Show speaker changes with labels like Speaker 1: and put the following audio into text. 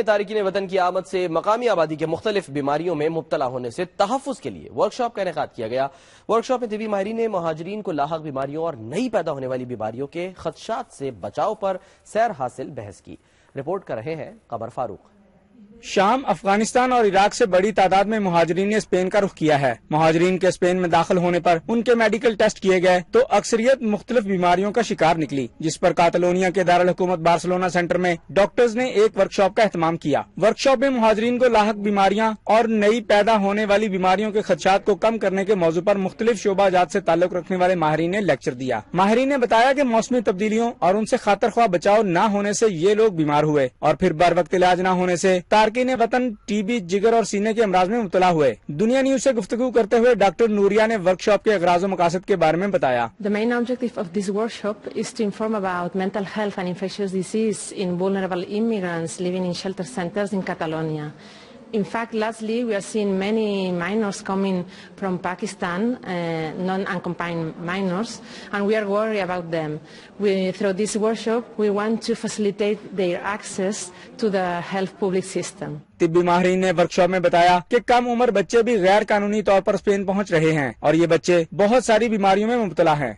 Speaker 1: میں تارکین وطن کی آمد سے مقامی آبادی کے مختلف بیماریوں میں مبتلا ہونے سے تحفظ کے لیے ورکشاپ کا انعقاد کیا گیا۔ ورکشاپ میں طبی ماہرین نے مہاجرین کو لاحق بیماریوں اور نئی پیدا ہونے والی بیماریوں کے خدشات سے بچاؤ پر سیر حاصل بحث کی۔ رپورٹ کر رہے ہیں قمر فاروق۔
Speaker 2: شام، افغانستان اور عراق سے بڑی تعداد میں مہاجرین نے اسپین کا رخ کیا ہے۔ مہاجرین کے اسپین میں داخل ہونے پر ان کے میڈیکل ٹیسٹ کیے گئے تو اکثریت مختلف بیماریوں کا شکار نکلی، جس پر کاتالونیا کے دارالحکومت بارسلونا سینٹر میں ڈاکٹرز نے ایک ورکشاپ کا اہتمام کیا۔ ورکشاپ میں مہاجرین کو لاحق بیماریاں اور نئی پیدا ہونے والی بیماریوں کے خدشات کو کم کرنے کے موضوع پر مختلف شعبہ جات سے تعلق رکھنے والے ماہرین نے لیکچر دیا۔ ماہرین نے بتایا کہ موسمی تبدیلیوں اور ان سے خاطر خواہ بچاؤ نہ ہونے سے یہ لوگ بیمار ہوئے اور پھر بر وقت علاج نہ ہونے سے تارکین وطن ٹی بی، جگر اور سینے کے امراض میں مبتلا ہوئے۔ دنیا نیوز سے گفتگو کرتے ہوئے ڈاکٹر نوریا نے ورکشاپ کے اغراض و مقاصد کے بارے میں بتایا۔
Speaker 3: The main objective of this workshop is to inform about mental health and infectious disease in vulnerable immigrants living in shelter centers in Catalonia. In fact, lastly, we are seeing many minors coming from Pakistan, non-accompanied minors, and we are worried about them. Through this workshop, we want to facilitate their access to the health public system.
Speaker 2: طبی ماہرین نے workshop میں بتایا کہ کم عمر بچے بھی غیر قانونی طور پر اسپین پہنچ رہے ہیں اور یہ بچے بہت ساری بیماریوں میں مبتلا ہیں۔